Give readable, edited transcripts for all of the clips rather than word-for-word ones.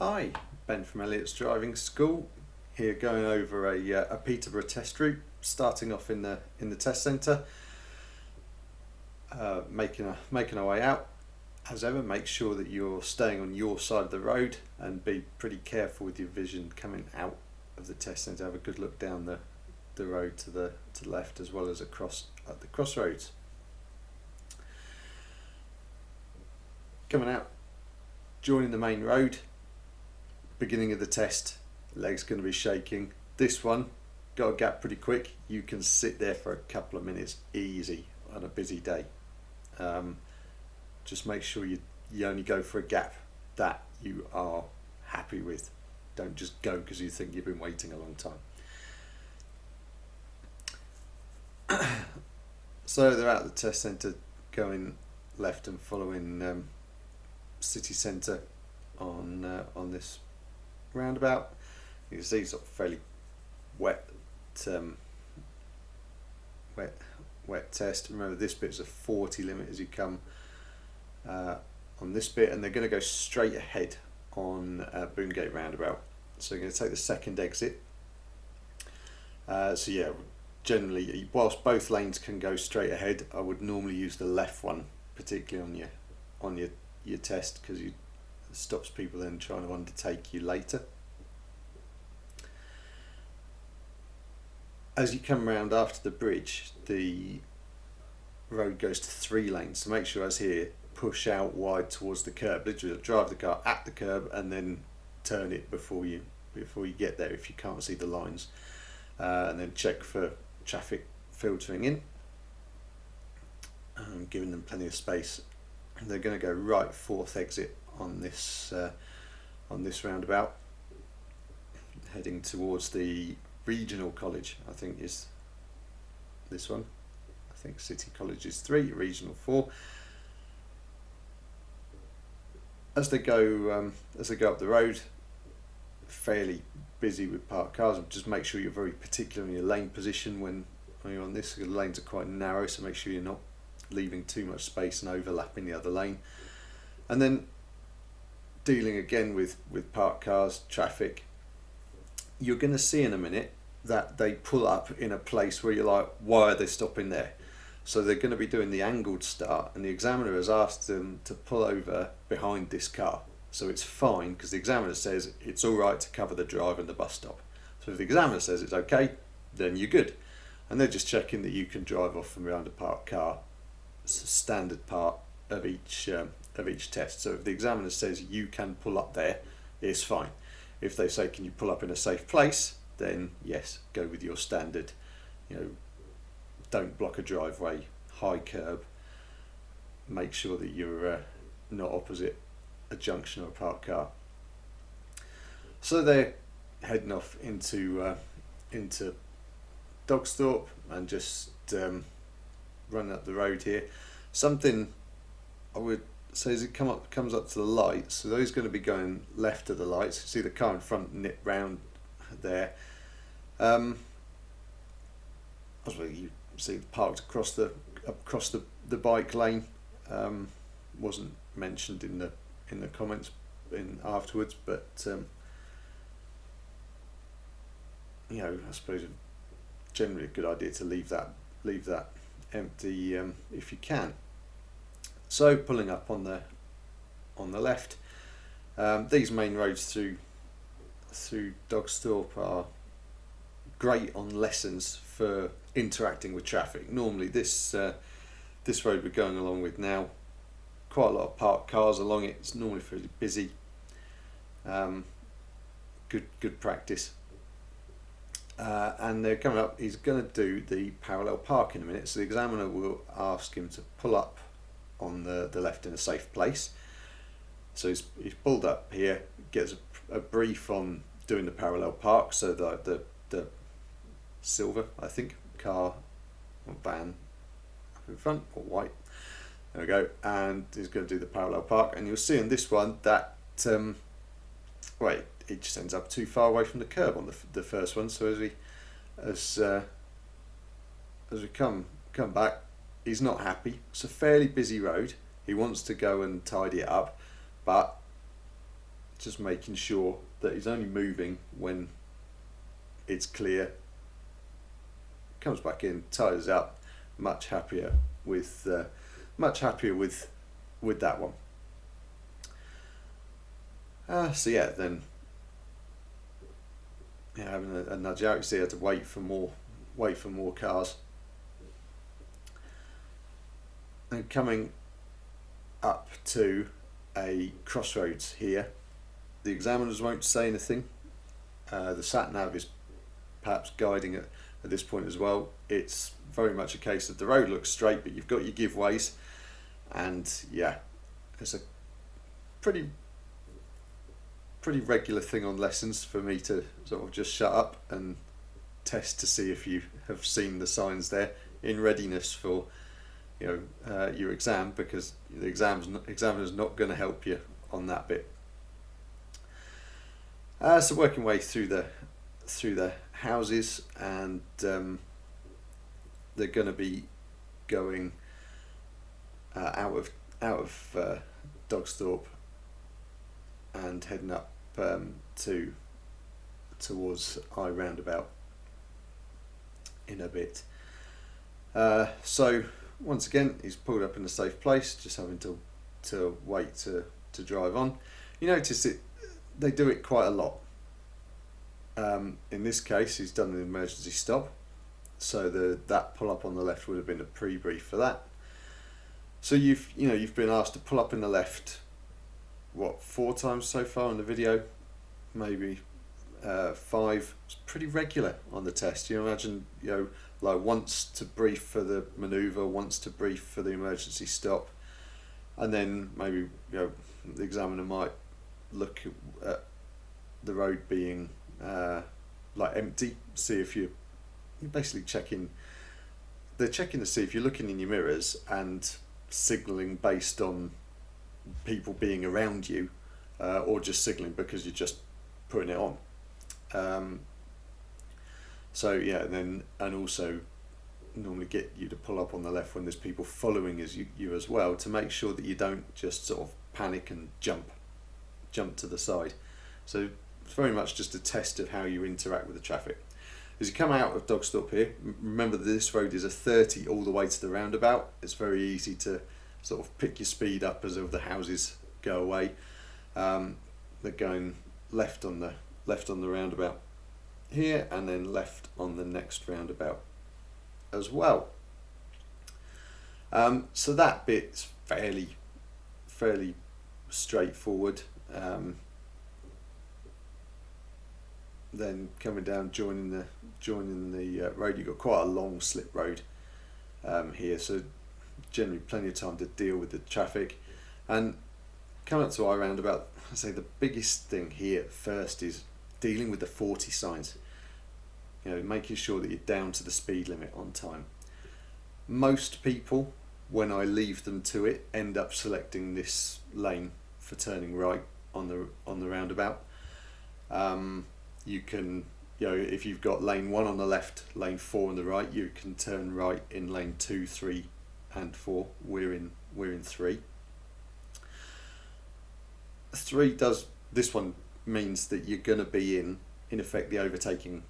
Hi, Ben from Elliotts Driving School here, going over a Peterborough test route, starting off in the test centre, making our way out. As ever, make sure that you're staying on your side of the road and be pretty careful with your vision coming out of the test centre. Have a good look down the road to the left, as well as across at the crossroads. Coming out, joining the main road. Beginning of the test, legs going to be shaking. This one, got a gap pretty quick. You can sit there for a couple of minutes easy on a busy day. Just make sure you only go for a gap that you are happy with. Don't just go because you think you've been waiting a long time. So they're out of the test centre, going left and following city centre on this roundabout. You can see sort of fairly wet test. Remember, this bit's a 40 limit as you come on this bit, and they're going to go straight ahead on Boongate Roundabout. So you're going to take the second exit. So yeah, generally, whilst both lanes can go straight ahead, I would normally use the left one, particularly on your test, because it stops people then trying to undertake you later. As you come round after the bridge, the road goes to 3 lanes, so make sure, as here, push out wide towards the curb. Literally drive the car at the curb and then turn it before you get there if you can't see the lines, and then check for traffic filtering in, giving them plenty of space. They're going to go right 4th exit on this roundabout, heading towards the regional college. I think is this one. I think City College is 3, regional 4. As they go up the road, fairly busy with parked cars. Just make sure you're very particular in your lane position when you're on this. The lanes are quite narrow, so make sure you're not leaving too much space and overlapping the other lane. And then dealing again with parked cars, traffic. You're going to see in a minute that they pull up in a place where you're like, why are they stopping there? So they're going to be doing the angled start, and the examiner has asked them to pull over behind this car. So it's fine, because the examiner says it's all right to cover the drive and the bus stop. So if the examiner says it's okay, then you're good. And they're just checking that you can drive off from behind a parked car. It's a standard part of each test. So if the examiner says you can pull up there, it's fine. If they say, can you pull up in a safe place, then yes, go with your standard, don't block a driveway, high curb, make sure that you're not opposite a junction or a parked car. So they're heading off into Dogsthorpe and just running up the road here. Something I would say as it comes up to the lights, so those going to be going left of the lights. You see the car in front nip round there. You see parked across the bike lane. Wasn't mentioned in the comments afterwards, but I suppose generally a good idea to leave that empty if you can. So pulling up on the left, these main roads through Dogsthorpe are great on lessons for interacting with traffic. Normally this road we're going along with now, quite a lot of parked cars along it. It's normally fairly busy. Good practice. And they're coming up. He's going to do the parallel park in a minute, so the examiner will ask him to pull up on the left in a safe place. So he's pulled up here, gets a brief on doing the parallel park. So the silver, I think, car or van up in front, or white, there we go, and he's going to do the parallel park. And you'll see on this one that it just ends up too far away from the curb on the first one. So as we come back, he's not happy. It's a fairly busy road. He wants to go and tidy it up, but just making sure that he's only moving when it's clear. Comes back in, ties up. Much happier with that one. So yeah, then having a nudge out. You see, I had to wait for more cars. And coming up to a crossroads here, the examiners won't say anything. The sat nav is perhaps guiding it at this point as well. It's very much a case of the road looks straight, but you've got your giveways, and yeah, it's a pretty regular thing on lessons for me to sort of just shut up and test to see if you have seen the signs there in readiness for your exam, because the examiner's not going to help you on that bit. So working way through the houses, and they're going to be going out of Dogsthorpe and heading up towards I Roundabout in a bit. So once again, he's pulled up in a safe place, just having to wait to drive on. You notice they do it quite a lot. In this case, he's done an emergency stop, so that pull up on the left would have been a pre-brief for that. So you've been asked to pull up in the left, 4 times so far in the video, maybe 5. It's pretty regular on the test. You imagine, like once to brief for the manoeuvre, once to brief for the emergency stop, and then maybe the examiner might look at the road being like empty, see if you're basically checking. They're checking to see if you're looking in your mirrors and signalling based on people being around you, or just signalling because you're just putting it on. So yeah, and also normally get you to pull up on the left when there's people following you as well, to make sure that you don't just sort of panic and jump to the side. So it's very much just a test of how you interact with the traffic. As you come out of Dogsthorpe here, remember that this road is a 30 all the way to the roundabout. It's very easy to sort of pick your speed up as the houses go away. They're going left on the roundabout here, and then left on the next roundabout as well. So that bit's fairly straightforward. Then coming down, joining the road, you've got quite a long slip road here, so generally plenty of time to deal with the traffic. And coming up to I Roundabout, I say the biggest thing here first is dealing with the 40 signs. Making sure that you're down to the speed limit on time. Most people, when I leave them to it, end up selecting this lane for turning right on the roundabout. You can, if you've got lane 1 on the left, lane 4 on the right, you can turn right in lane 2, 3, and 4. We're in 3. 3 does, this one means that you're going to be in effect the overtaking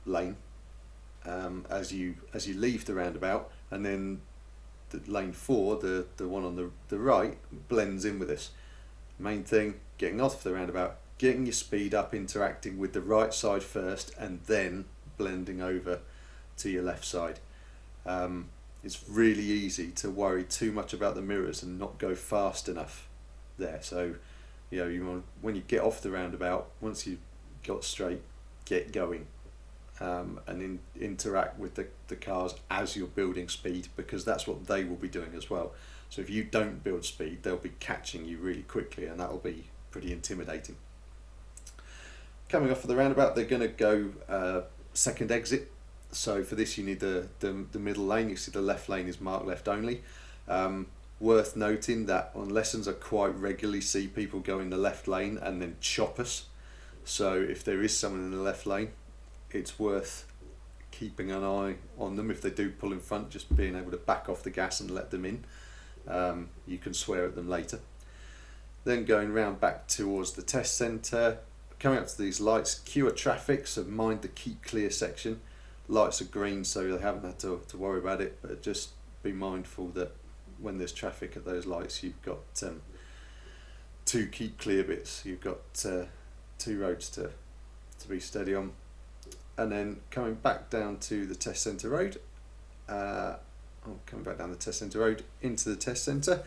lane as you leave the roundabout, and then the lane 4, the one on the right, blends in with this. Main thing, getting off the roundabout, getting your speed up, interacting with the right side first, and then blending over to your left side. It's really easy to worry too much about the mirrors and not go fast enough there. So you want, when you get off the roundabout, once you've got straight, get going, and interact with the cars as you're building speed, because that's what they will be doing as well. So if you don't build speed, they'll be catching you really quickly, and that'll be pretty intimidating. Coming off of the roundabout, they're going to go second exit. So for this, you need the middle lane. You see the left lane is marked left only. Worth noting that on lessons, I quite regularly see people go in the left lane and then chop us. So if there is someone in the left lane, it's worth keeping an eye on them. If they do pull in front, just being able to back off the gas and let them in. You can swear at them later. then going round back towards the test centre, coming up to these lights, queue of traffic, so mind the keep clear section. Lights are green, so they haven't had to worry about it, but just be mindful that when there's traffic at those lights, you've got two keep clear bits, you've got two roads to be steady on. And then coming back down to the test centre road, coming back down the test centre road into the test centre,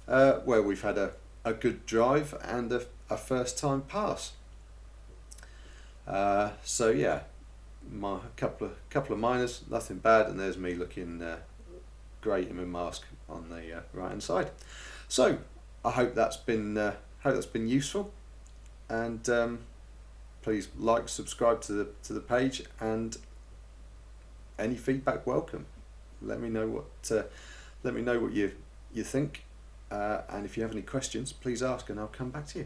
where we've had a good drive and a first time pass. So yeah, a couple of minors, nothing bad, and there's me looking great in my mask on the right hand side. So I hope that's been useful, and please like, subscribe to the page, and any feedback welcome. Let me know what you think, and if you have any questions, please ask, and I'll come back to you.